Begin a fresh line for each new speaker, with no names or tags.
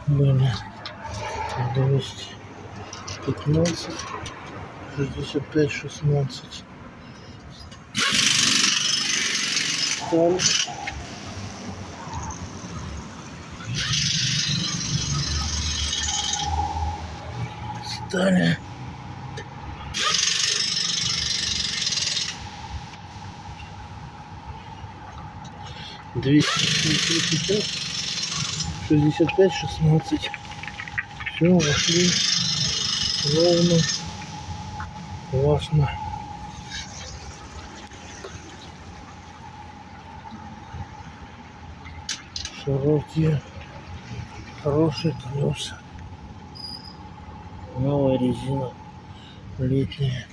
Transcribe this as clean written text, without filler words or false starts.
были 215, 65, 16. Сталь. Стали. Двести 65, 16. Все, вошли ровно, классно. Широкие, хорошие колеса. Новая резина летняя.